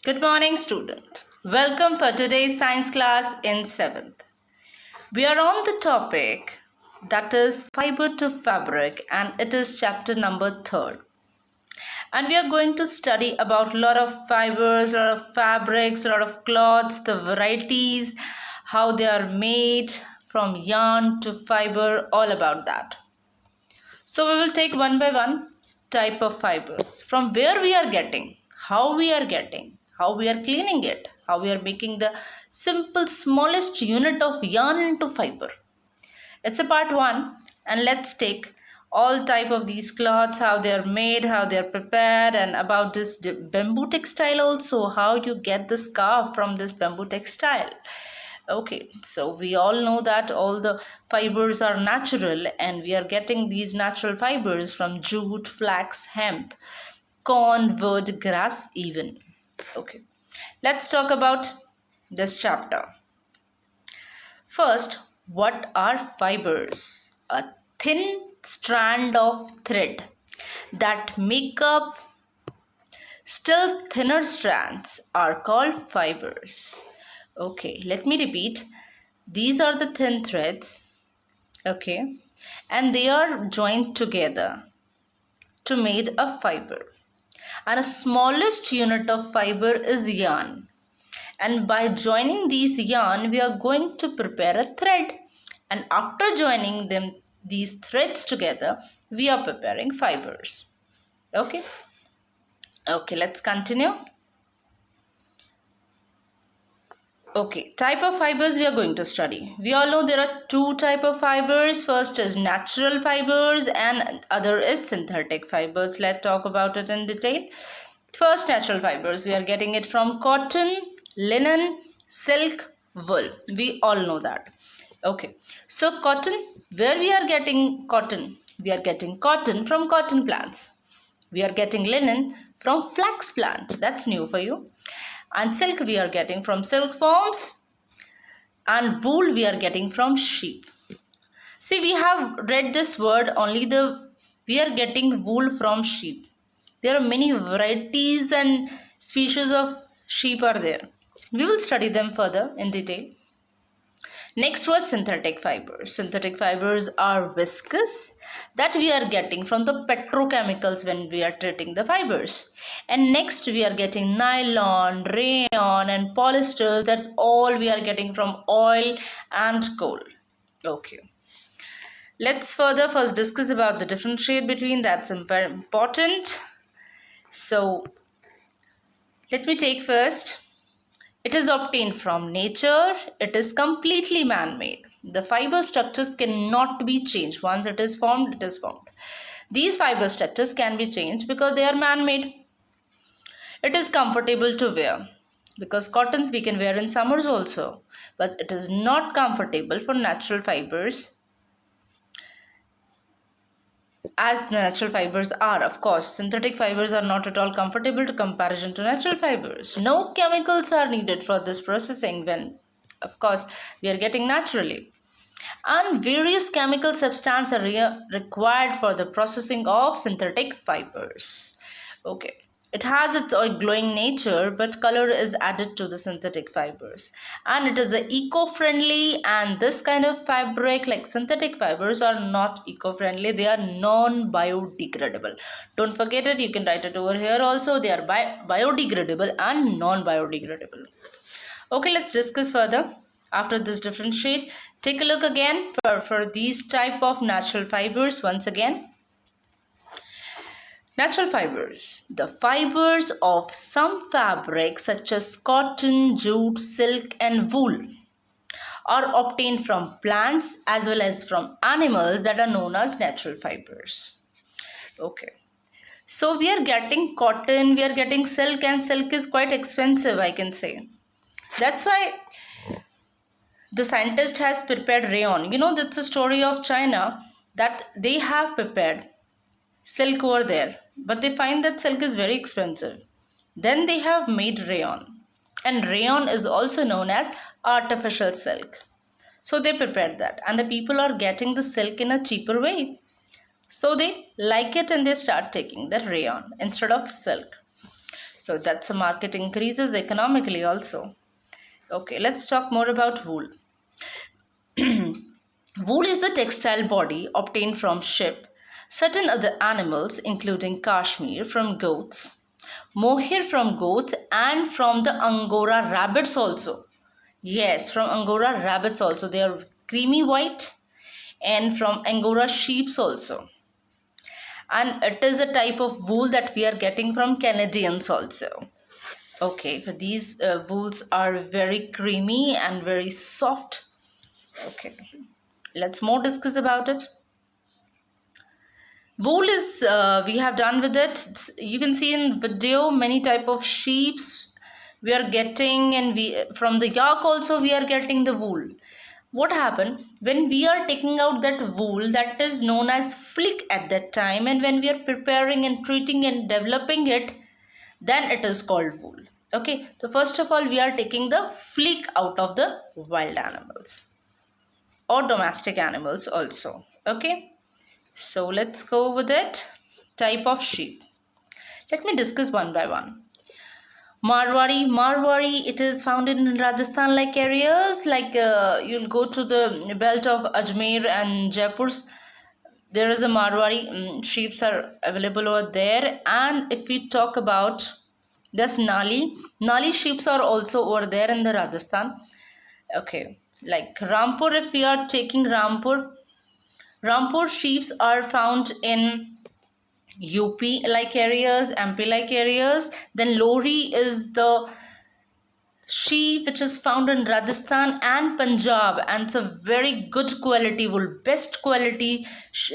Good morning, student. Welcome for today's science class in 7th. We are on the topic that is fiber to fabric, and it is chapter number 3rd. And we are going to study about a lot of fibers, a lot of fabrics, a lot of cloths, the varieties, how they are made from yarn to fiber, all about that. So we will take one by one type of fibers, from where we are getting, how we are getting, how we are cleaning it, how we are making the simple smallest unit of yarn into fiber. It's a part 1, and let's take all type of these cloths, how they are made, how they are prepared, and about this bamboo textile also, how you get the scarf from this bamboo textile. Okay, so we all know that all the fibers are natural, and we are getting these natural fibers from jute, flax, hemp, corn, wood, grass, even. Okay, let's talk about this chapter. First, what are fibers? A thin strand of thread that make up still thinner strands are called fibers. Okay, let me repeat. These are the thin threads, okay, and they are joined together to make a fiber. And a smallest unit of fiber is yarn. And by joining these yarn, we are going to prepare a thread. And after joining them, these threads together, we are preparing fibers. Okay. Okay, let's continue. Okay, type of fibers we are going to study. We all know there are two type of fibers. First is natural fibers and other is synthetic fibers. Let's talk about it in detail. First, natural fibers. We are getting it from cotton, linen, silk, wool. We all know that. Okay, so cotton, where we are getting cotton? We are getting cotton from cotton plants. We are getting linen from flax plant. That's new for you. And silk we are getting from silkworms, and wool we are getting from sheep. See, we have read this word only the we are getting wool from sheep. There are many varieties and species of sheep are there. We will study them further in detail. Next was synthetic fibers. Synthetic fibers are viscous that we are getting from the petrochemicals when we are treating the fibers. And next we are getting nylon, rayon and polyester. That's all we are getting from oil and coal. Okay. Let's further first discuss about the differentiate between. That's very important. So let me take first. It is obtained from nature. It is completely man-made. The fiber structures cannot be changed. Once it is formed, it is formed. These fiber structures can be changed because they are man-made. It is comfortable to wear because cottons we can wear in summers also. But it is not comfortable for natural fibers as natural fibers are. Of course, synthetic fibers are not at all comfortable to comparison to natural fibers. No chemicals are needed for this processing when, of course, we are getting naturally. And various chemical substances are required for the processing of synthetic fibers. Okay. It has its glowing nature, but color is added to the synthetic fibers. And it is eco-friendly, and this kind of fabric like synthetic fibers are not eco-friendly. They are non-biodegradable. Don't forget it. You can write it over here also. They are biodegradable and non-biodegradable. Okay, let's discuss further. After this differentiate, take a look again for these type of natural fibers once again. Natural fibers. The fibers of some fabrics such as cotton, jute, silk and wool are obtained from plants as well as from animals that are known as natural fibers. Okay. So we are getting cotton, we are getting silk, and silk is quite expensive, I can say. That's why the scientist has prepared rayon. You know, that's a story of China that they have prepared silk over there, but they find that silk is very expensive. Then they have made rayon, and rayon is also known as artificial silk. So they prepared that, and the people are getting the silk in a cheaper way. So they like it and they start taking the rayon instead of silk. So that's a market increases economically also. Okay, let's talk more about wool. Wool is the textile body obtained from sheep, certain other animals including cashmere from goats, mohair from goats, and from the Angora rabbits also. Yes, from Angora rabbits also. They are creamy white, and from Angora sheeps also. And it is a type of wool that we are getting from Canadians also. Okay, but these wools are very creamy and very soft. Okay, let's more discuss about it. Wool is we have done with it. You can see in video many type of sheeps we are getting, and we from the yak also we are getting the wool. What happened when we are taking out that wool, that is known as flick at that time, and when we are preparing and treating and developing it, then it is called wool. Okay, so first of all we are taking the flick out of the wild animals or domestic animals also. Okay, so let's go with it. Type of sheep. Let me discuss one by one. Marwari, it is found in Rajasthan like areas, like you'll go to the belt of Ajmer and Jaipur. There is a Marwari sheeps are available over there. And if we talk about this Nali sheeps are also over there in the Rajasthan. Okay, like Rampur, if we are taking Rampur sheeps are found in UP like areas, MP like areas. Then Lori is the sheep which is found in Rajasthan and Punjab, and it's a very good quality wool, best quality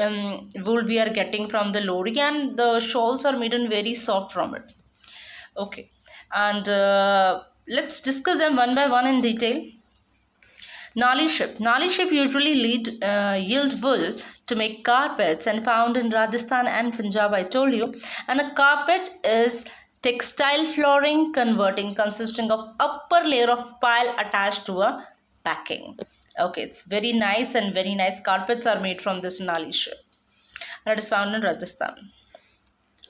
wool we are getting from the Lori, and the shawls are made in very soft from it. Okay, and let's discuss them one by one in detail. Nali sheep usually yield wool to make carpets and found in Rajasthan and Punjab, I told you. And a carpet is textile flooring converting consisting of upper layer of pile attached to a backing. Okay, it's very nice, and very nice carpets are made from this Nali sheep. That is found in Rajasthan.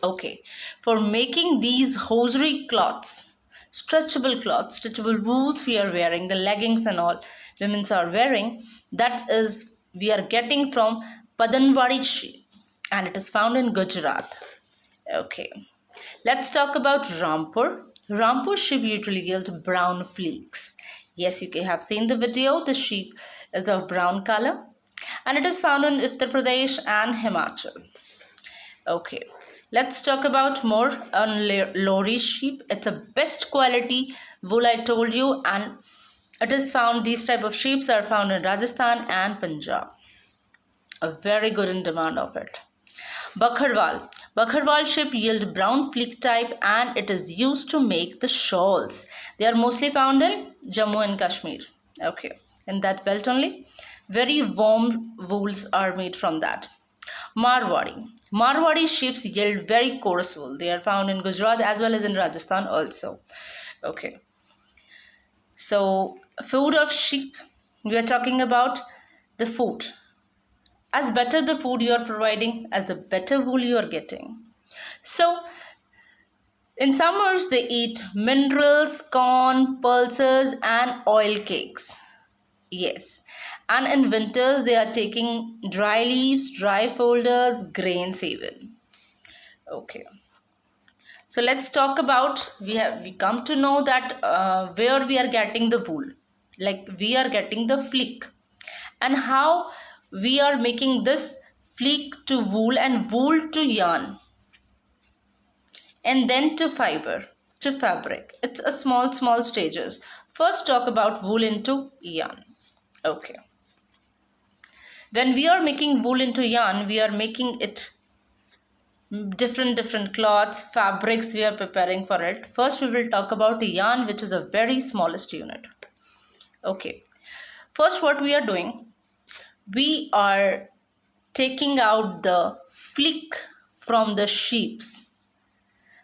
Okay, for making these hosiery cloths, stretchable wools we are wearing, the leggings and all women's are wearing, that is we are getting from Padanwadi sheep, and it is found in Gujarat. Okay, let's talk about Rampur. Rampur sheep usually yield brown fleeks. Yes, you have seen the video. The sheep is of brown color, and it is found in Uttar Pradesh and Himachal. Okay, let's talk about more on Lori sheep. It's a best quality wool, I told you, and it is found, these type of sheep are found in Rajasthan and Punjab. A very good in demand of it. Bakharwal sheep yield brown fleek type, and it is used to make the shawls. They are mostly found in Jammu and Kashmir. Okay, in that belt only. Very warm wools are made from that. Marwari sheep yield very coarse wool. They are found in Gujarat as well as in Rajasthan also. Okay. So, food of sheep. We are talking about the food. As better the food you are providing, as the better wool you are getting. So, in summers they eat minerals, corn, pulses, and oil cakes. Yes. And in winters, they are taking dry leaves, dry folders, grains even. Okay. So let's talk about, we come to know that where we are getting the wool. Like we are getting the fleek. And how we are making this fleek to wool and wool to yarn. And then to fiber, to fabric. It's a small stages. First talk about wool into yarn. Okay. When we are making wool into yarn, we are making it different cloths, fabrics we are preparing for it. First we will talk about yarn, which is a very smallest unit. Okay. First what we are doing, we are taking out the fleek from the sheeps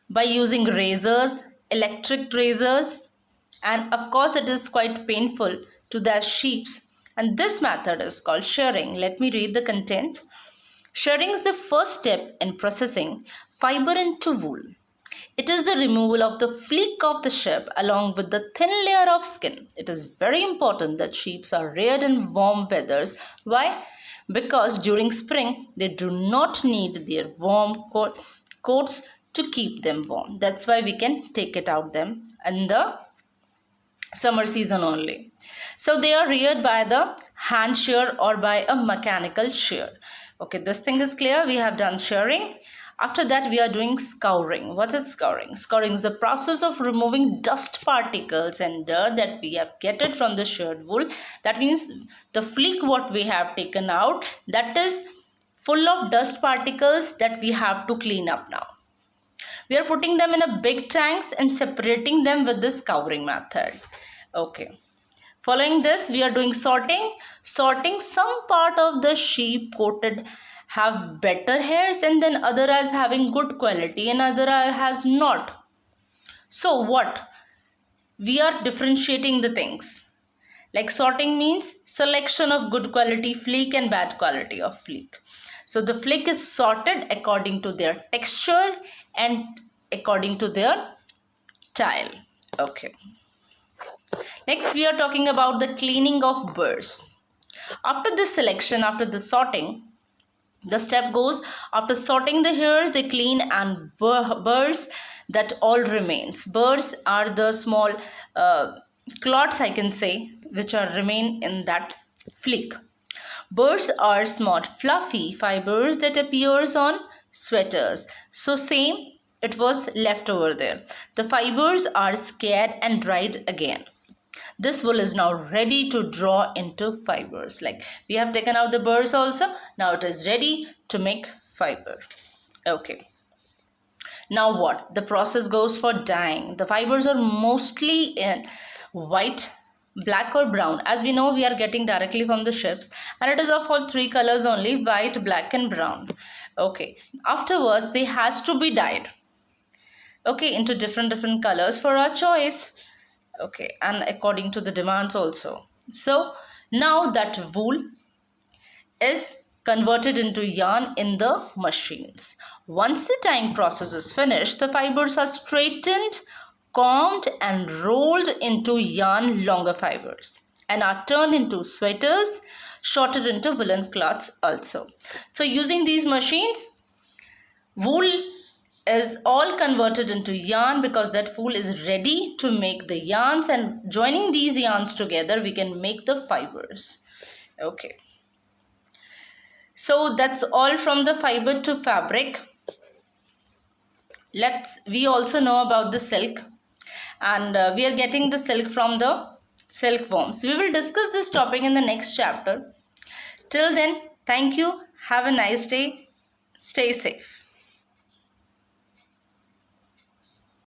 by using razors, electric razors, and of course it is quite painful to the sheeps. And this method is called shearing. Let me read the content. Shearing is the first step in processing fiber into wool. It is the removal of the fleek of the sheep along with the thin layer of skin. It is very important that sheep are reared in warm weathers. Why? Because during spring they do not need their warm coats to keep them warm. That's why we can take it out them in the summer season only. So they are reared by the hand shear or by a mechanical shear. Okay, this thing is clear. We have done shearing. After that, we are doing scouring. What is scouring? Scouring is the process of removing dust particles and dirt that we have gathered from the sheared wool. That means the fleek what we have taken out, that is full of dust particles that we have to clean up now. We are putting them in a big tanks and separating them with the scouring method. Okay. Following this, we are doing sorting. Sorting, some part of the sheep coated have better hairs and then other as having good quality and other has not. So what? We are differentiating the things. Like sorting means selection of good quality fleek and bad quality of fleek. So the fleek is sorted according to their texture and according to their tile. Okay. Next, we are talking about the cleaning of burrs. After this selection, after the sorting, the step goes, after sorting the hairs, they clean and burrs that all remains. Burrs are the small clots, I can say, which are remain in that fleek. Burrs are small fluffy fibers that appears on sweaters. So same, it was left over there. The fibers are scared and dried again. This wool is now ready to draw into fibers. Like we have taken out the burrs also. Now it is ready to make fiber. Okay. Now what? The process goes for dyeing. The fibers are mostly in white, black or brown. As we know, we are getting directly from the ships and it is of all three colors only, white, black and brown. Okay. Afterwards, they has to be dyed. Okay, into different colors for our choice. Okay, and according to the demands also. So now that wool is converted into yarn in the machines. Once the dyeing process is finished, the fibers are straightened, combed and rolled into yarn longer fibers and are turned into sweaters, shorted into woolen cloths also. So using these machines, wool is all converted into yarn because that wool is ready to make the yarns, and joining these yarns together we can make the fibers. Okay, so that's all from the fiber to fabric. We also know about the silk, and we are getting the silk from the silkworms. We will discuss this topic in the next chapter. Till then, thank you, have a nice day, stay safe.